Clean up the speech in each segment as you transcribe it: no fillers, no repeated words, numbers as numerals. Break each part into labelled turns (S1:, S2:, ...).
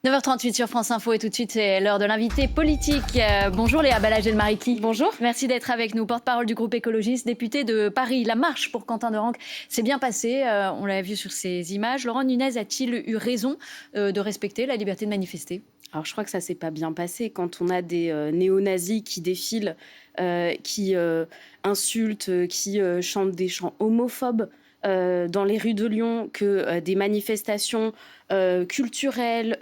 S1: 9h38 sur France Info et tout de suite c'est l'heure de l'invité politique. Bonjour Léa Balagel-Maricki.
S2: Bonjour.
S1: Merci d'être avec nous, porte-parole du groupe écologiste, député de Paris. La marche pour Quentin de Renques s'est bien passée, on l'a vu sur ces images. Laurent Nunez a-t-il eu raison de respecter la liberté de manifester ?
S2: Alors je crois que ça s'est pas bien passé quand on a des néo-nazis qui défilent, qui insultent, qui chantent des chants homophobes dans les rues de Lyon, que des manifestations culturelles,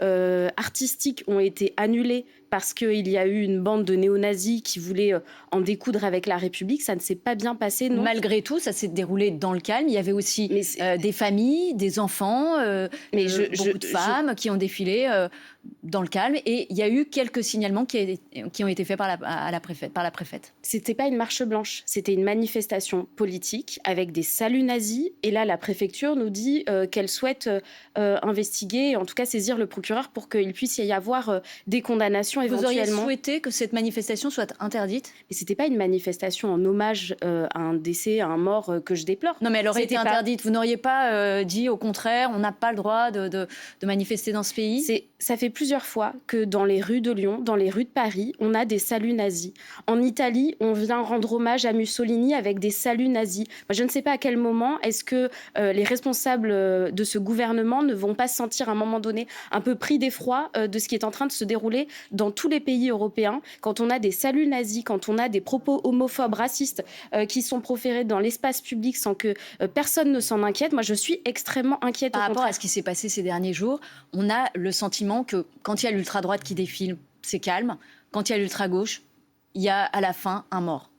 S2: artistiques ont été annulées parce qu'il y a eu une bande de néo-nazis qui voulaient en découdre avec la République. Ça ne s'est pas bien passé, non ?
S1: Malgré tout, ça s'est déroulé dans le calme. Il y avait aussi des familles, des enfants, beaucoup de femmes qui ont défilé dans le calme. Et il y a eu quelques signalements qui ont été faits par la préfète.
S2: C'était pas une marche blanche, c'était une manifestation politique avec des saluts nazis. Et là, la préfecture nous dit qu'elle souhaite investiguer, en tout cas saisir le procureur pour qu'il puisse y avoir des condamnations éventuellement.
S1: Vous auriez souhaité que cette manifestation soit interdite ?
S2: Mais c'était pas une manifestation en hommage à un décès, à un mort que je déplore.
S1: Non, mais elle aurait été interdite. Vous n'auriez pas dit au contraire, on n'a pas le droit de manifester dans ce pays ?
S2: Ça fait plusieurs fois que dans les rues de Lyon, dans les rues de Paris, on a des saluts nazis. En Italie, on vient rendre hommage à Mussolini avec des saluts nazis. Moi, je ne sais pas à quel moment est-ce que les responsables de ce gouvernement ne vont pas se sentir à un moment donné un peu pris d'effroi de ce qui est en train de se dérouler dans tous les pays européens. Quand on a des saluts nazis, quand on a des propos homophobes, racistes qui sont proférés dans l'espace public sans que personne ne s'en inquiète, moi je suis extrêmement inquiète.
S1: Par rapport à ce qui s'est passé ces derniers jours, on a le sentiment que quand il y a l'ultra-droite qui défile, c'est calme. Quand il y a l'ultra-gauche, il y a à la fin un mort.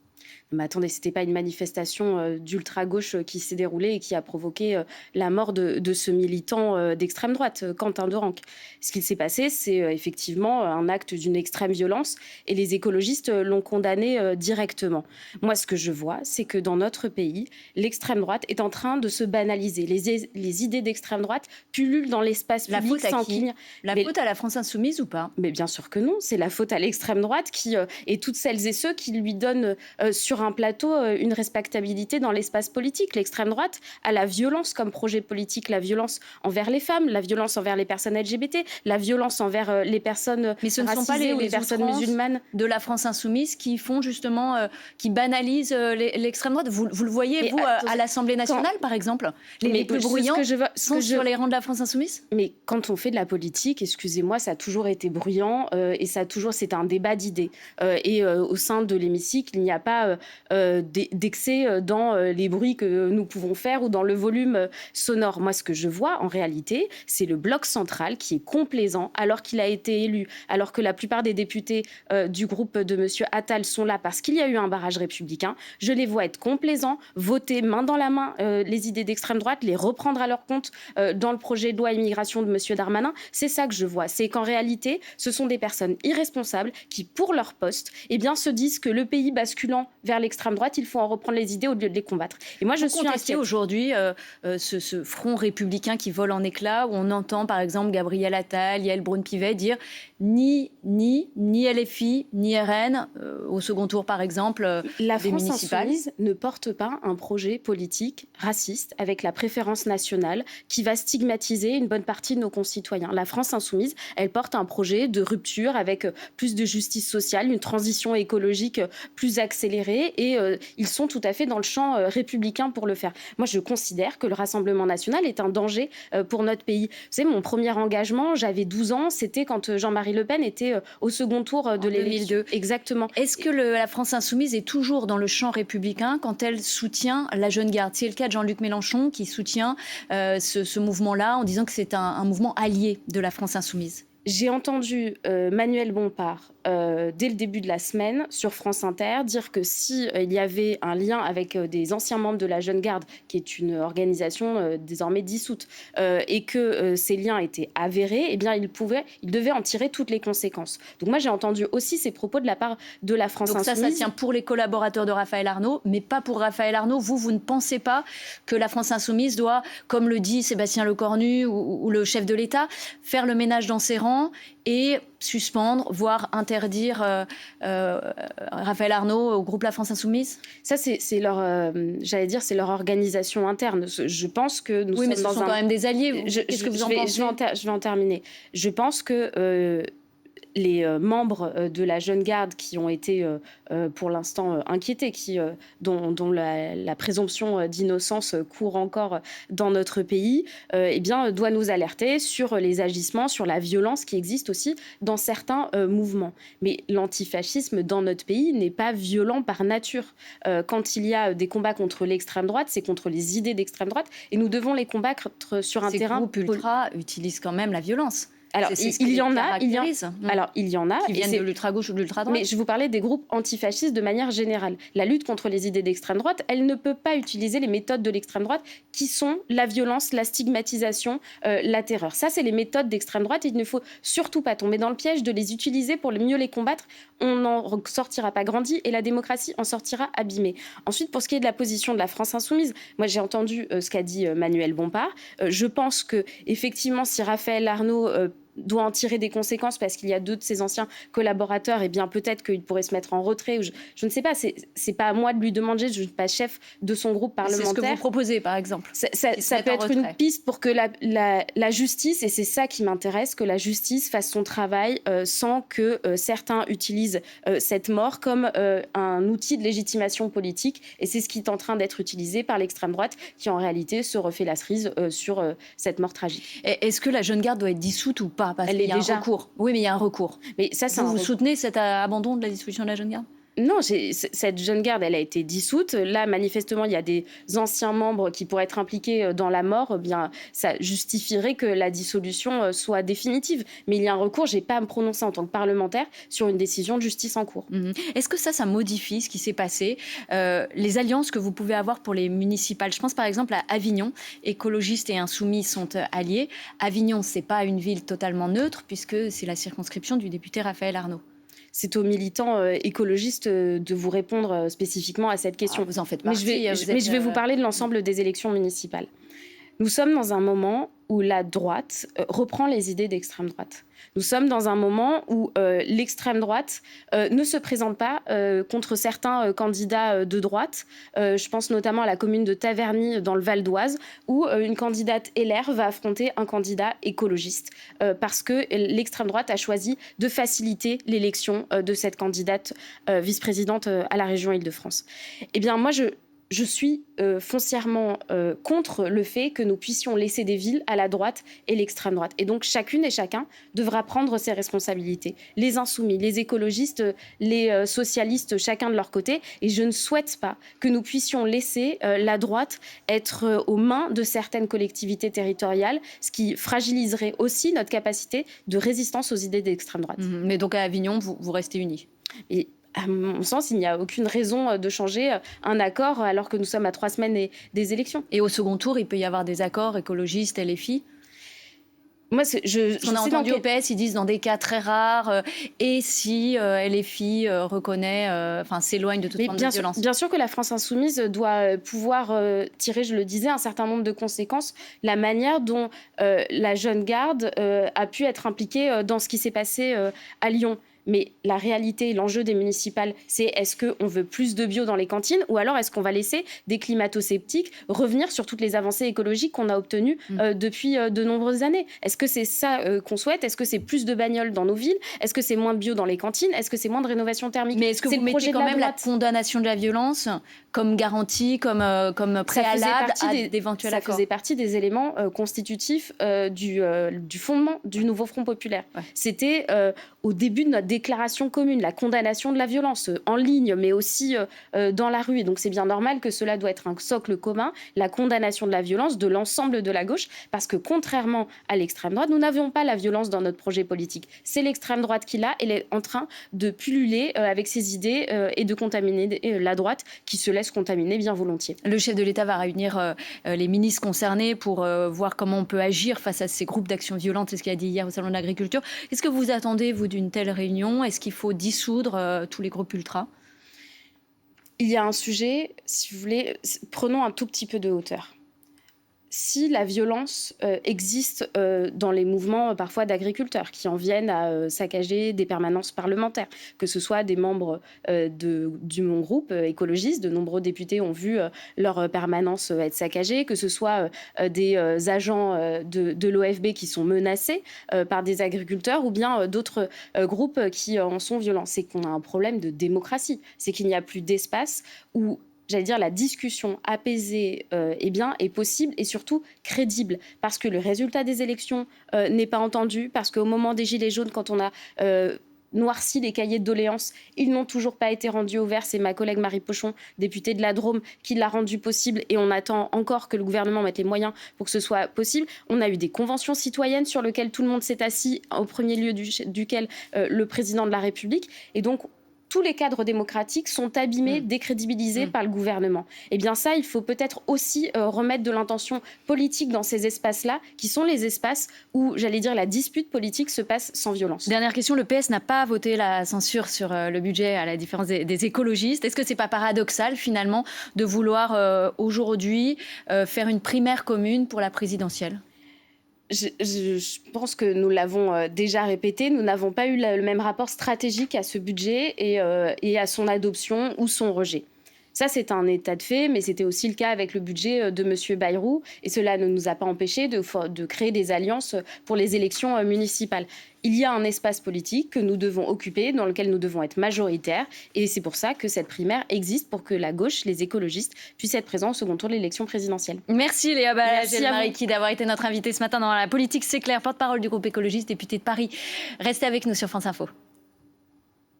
S2: Mais attendez, c'était pas une manifestation d'ultra-gauche qui s'est déroulée et qui a provoqué la mort de ce militant d'extrême droite, Quentin de Renques. Ce qui s'est passé, c'est effectivement un acte d'une extrême violence et les écologistes l'ont condamné directement. Moi, ce que je vois, c'est que dans notre pays, l'extrême droite est en train de se banaliser. Les idées d'extrême droite pullulent dans l'espace public sans qu'il...
S1: La faute à la France insoumise ou pas ?
S2: Mais bien sûr que non, c'est la faute à l'extrême droite et toutes celles et ceux qui lui donnent sur un plateau une respectabilité dans l'espace politique. L'extrême droite a la violence comme projet politique, la violence envers les femmes, la violence envers les personnes LGBT, la violence envers les personnes
S1: mais ce ne sont pas
S2: les personnes musulmanes
S1: de la France insoumise qui font justement, qui banalisent l'extrême droite. Vous le voyez, vous, à l'Assemblée nationale, par exemple, les plus bruyants sont sur les rangs de la France insoumise ?
S2: Mais quand on fait de la politique, excusez-moi, ça a toujours été bruyant et c'est un débat d'idées. Et au sein de l'hémicycle, il n'y a pas d'excès dans les bruits que nous pouvons faire ou dans le volume sonore. Moi, ce que je vois en réalité, c'est le bloc central qui est complaisant alors qu'il a été élu, alors que la plupart des députés du groupe de M. Attal sont là parce qu'il y a eu un barrage républicain. Je les vois être complaisants, voter main dans la main les idées d'extrême droite, les reprendre à leur compte dans le projet de loi immigration de M. Darmanin. C'est ça que je vois. C'est qu'en réalité, ce sont des personnes irresponsables qui, pour leur poste, se disent que le pays basculant vers l'extrême droite, il faut en reprendre les idées au lieu de les combattre. Et moi, je suis inquiète.
S1: Aujourd'hui ce front républicain qui vole en éclats, où on entend par exemple Gabriel Attal, Yael Braun-Pivet dire ni LFI, ni RN, au second tour par exemple,
S2: la
S1: des
S2: France
S1: municipales.
S2: Insoumise ne porte pas un projet politique raciste avec la préférence nationale qui va stigmatiser une bonne partie de nos concitoyens. La France Insoumise, elle porte un projet de rupture avec plus de justice sociale, une transition écologique plus accélérée et ils sont tout à fait dans le champ républicain pour le faire. Moi, je considère que le Rassemblement national est un danger pour notre pays. Vous savez, mon premier engagement, j'avais 12 ans, c'était quand Jean-Marie Le Pen était au second tour de l'élection.
S1: 2002.
S2: Exactement.
S1: Est-ce que la France insoumise est toujours dans le champ républicain quand elle soutient la jeune garde ? C'est le cas de Jean-Luc Mélenchon qui soutient ce mouvement-là en disant que c'est un mouvement allié de la France insoumise.
S2: J'ai entendu Manuel Bompard dès le début de la semaine sur France Inter dire que si il y avait un lien avec des anciens membres de la Jeune Garde, qui est une organisation désormais dissoute, et que ces liens étaient avérés, eh bien il devait en tirer toutes les conséquences. Donc moi j'ai entendu aussi ces propos de la part de la France Insoumise.
S1: Donc ça tient pour les collaborateurs de Raphaël Arnaud, mais pas pour Raphaël Arnaud. Vous ne pensez pas que la France Insoumise doit, comme le dit Sébastien Lecornu ou le chef de l'État, faire le ménage dans ses rangs mouvement et suspendre, voire interdire Raphaël Arnaud au groupe La France Insoumise?
S2: Ça, c'est leur, j'allais dire, c'est leur organisation interne. Je pense que nous sommes
S1: mais ce sont quand même des alliés. Qu'est-ce que vous en pensez?
S2: Je vais en terminer. Je pense que les membres de la Jeune Garde qui ont été pour l'instant inquiétés, dont la présomption d'innocence court encore dans notre pays, eh bien, doit nous alerter sur les agissements, sur la violence qui existe aussi dans certains mouvements. Mais l'antifascisme dans notre pays n'est pas violent par nature. Quand il y a des combats contre l'extrême droite, c'est contre les idées d'extrême droite, et nous devons les combattre sur un terrain...
S1: Ces groupes ultra utilisent quand même la violence.
S2: Alors, il y en a,
S1: qui viennent de l'ultra-gauche ou de l'ultra-droite.
S2: Mais je vous parlais des groupes antifascistes de manière générale. La lutte contre les idées d'extrême droite, elle ne peut pas utiliser les méthodes de l'extrême droite qui sont la violence, la stigmatisation, la terreur. Ça, c'est les méthodes d'extrême droite. Il ne faut surtout pas tomber dans le piège de les utiliser pour mieux les combattre. On n'en sortira pas grandi et la démocratie en sortira abîmée. Ensuite, pour ce qui est de la position de la France Insoumise, moi, j'ai entendu ce qu'a dit Manuel Bompard. Je pense que effectivement, si Raphaël Arnaud doit en tirer des conséquences parce qu'il y a 2 de ses anciens collaborateurs, et bien peut-être qu'il pourrait se mettre en retrait. Ou je ne sais pas, c'est pas à moi de lui demander, je ne suis pas chef de son groupe parlementaire.
S1: C'est ce que vous proposez, par exemple.
S2: Ça peut être une piste pour que la justice, et c'est ça qui m'intéresse, que la justice fasse son travail sans que certains utilisent cette mort comme un outil de légitimation politique. Et c'est ce qui est en train d'être utilisé par l'extrême droite qui, en réalité, se refait la cerise sur cette mort tragique.
S1: Est-ce que la Jeune Garde doit être dissoute ou pas? Parce qu'il y a un recours. Oui, mais il y a un recours.
S2: Mais ça,
S1: vous soutenez cet abandon de la dissolution de la Jeune Garde?
S2: Non, cette Jeune Garde, elle a été dissoute. Là, manifestement, il y a des anciens membres qui pourraient être impliqués dans la mort. Eh bien, ça justifierait que la dissolution soit définitive. Mais il y a un recours. Je n'ai pas à me prononcer en tant que parlementaire sur une décision de justice en cours.
S1: Est-ce que ça modifie ce qui s'est passé, les alliances que vous pouvez avoir pour les municipales? Je pense par exemple à Avignon. Écologistes et Insoumis sont alliés. Avignon, c'est pas une ville totalement neutre puisque c'est la circonscription du député Raphaël Arnaud.
S2: C'est aux militants écologistes de vous répondre spécifiquement à cette question.
S1: Vous en faites partie.
S2: Mais je vais vous parler de l'ensemble des élections municipales. Nous sommes dans un moment où la droite reprend les idées d'extrême droite. Nous sommes dans un moment où l'extrême droite ne se présente pas contre certains candidats de droite. Je pense notamment à la commune de Taverny dans le Val d'Oise, où une candidate LR va affronter un candidat écologiste parce que l'extrême droite a choisi de faciliter l'élection de cette candidate vice-présidente à la région Île-de-France. Eh bien, moi, je suis foncièrement contre le fait que nous puissions laisser des villes à la droite et l'extrême droite. Et donc, chacune et chacun devra prendre ses responsabilités. Les insoumis, les écologistes, les socialistes, chacun de leur côté. Et je ne souhaite pas que nous puissions laisser la droite être aux mains de certaines collectivités territoriales, ce qui fragiliserait aussi notre capacité de résistance aux idées d'extrême droite.
S1: Mais donc, à Avignon, vous restez unis?
S2: Et à mon sens, il n'y a aucune raison de changer un accord alors que nous sommes à 3 semaines des élections.
S1: Et au second tour, il peut y avoir des accords écologistes, LFI?
S2: Moi,
S1: on a entendu au PS, ils disent dans des cas très rares, et si LFI reconnaît, s'éloigne de toute forme de violence.
S2: Bien sûr que la France Insoumise doit pouvoir tirer, je le disais, un certain nombre de conséquences. La manière dont la Jeune Garde a pu être impliquée dans ce qui s'est passé à Lyon. Mais la réalité, l'enjeu des municipales, c'est est-ce qu'on veut plus de bio dans les cantines ou alors est-ce qu'on va laisser des climato-sceptiques revenir sur toutes les avancées écologiques qu'on a obtenues depuis de nombreuses années? Est-ce que c'est ça qu'on souhaite? Est-ce que c'est plus de bagnoles dans nos villes? Est-ce que c'est moins de bio dans les cantines? Est-ce que c'est moins de rénovation thermique?
S1: Mais est-ce que vous mettez quand même la condamnation de la violence comme garantie, comme préalable à d'éventuels accords?
S2: Ça faisait partie des éléments constitutifs du fondement du nouveau Front populaire. Ouais. C'était au début de notre déclaration commune, la condamnation de la violence en ligne, mais aussi dans la rue. Et donc, c'est bien normal que cela doit être un socle commun, la condamnation de la violence de l'ensemble de la gauche, parce que contrairement à l'extrême droite, nous n'avions pas la violence dans notre projet politique. C'est l'extrême droite qui l'a, elle est en train de pulluler avec ses idées et de contaminer la droite qui se laisse contaminer bien volontiers.
S1: Le chef de l'État va réunir les ministres concernés pour voir comment on peut agir face à ces groupes d'action violente. C'est ce qu'il a dit hier au Salon de l'Agriculture. Qu'est-ce que vous attendez, vous, d'une telle réunion? Est-ce qu'il faut dissoudre tous les groupes ultras? Il
S2: y a un sujet, si vous voulez, prenons un tout petit peu de hauteur. si la violence existe dans les mouvements parfois d'agriculteurs qui en viennent à saccager des permanences parlementaires, que ce soit des membres mon groupe écologiste, de nombreux députés ont vu leur permanence être saccagée, que ce soit des agents de l'OFB qui sont menacés par des agriculteurs ou bien d'autres groupes qui en sont violents. C'est qu'on a un problème de démocratie, c'est qu'il n'y a plus d'espace où la discussion apaisée est possible et surtout crédible. Parce que le résultat des élections n'est pas entendu, parce qu'au moment des Gilets jaunes, quand on a noirci les cahiers de doléances, ils n'ont toujours pas été rendus au vert. C'est ma collègue Marie Pochon, députée de la Drôme, qui l'a rendu possible et on attend encore que le gouvernement mette les moyens pour que ce soit possible. On a eu des conventions citoyennes sur lesquelles tout le monde s'est assis, au premier lieu duquel le président de la République. Et donc, tous les cadres démocratiques sont abîmés, décrédibilisés par le gouvernement. Eh bien ça, il faut peut-être aussi remettre de l'intention politique dans ces espaces-là, qui sont les espaces où, la dispute politique se passe sans violence.
S1: Dernière question, le PS n'a pas voté la censure sur le budget, à la différence des écologistes. Est-ce que c'est pas paradoxal, finalement, de vouloir aujourd'hui faire une primaire commune pour la présidentielle ?
S2: Je pense que nous l'avons déjà répété, nous n'avons pas eu le même rapport stratégique à ce budget et à son adoption ou son rejet. Ça, c'est un état de fait, mais c'était aussi le cas avec le budget de M. Bayrou. Et cela ne nous a pas empêchés de créer des alliances pour les élections municipales. Il y a un espace politique que nous devons occuper, dans lequel nous devons être majoritaires. Et c'est pour ça que cette primaire existe, pour que la gauche, les écologistes, puissent être présents au second tour de l'élection présidentielle.
S1: Merci Léa Balazs-Mariki d'avoir été notre invitée ce matin dans La Politique, c'est clair, porte-parole du groupe écologiste, députée de Paris. Restez avec nous sur France Info.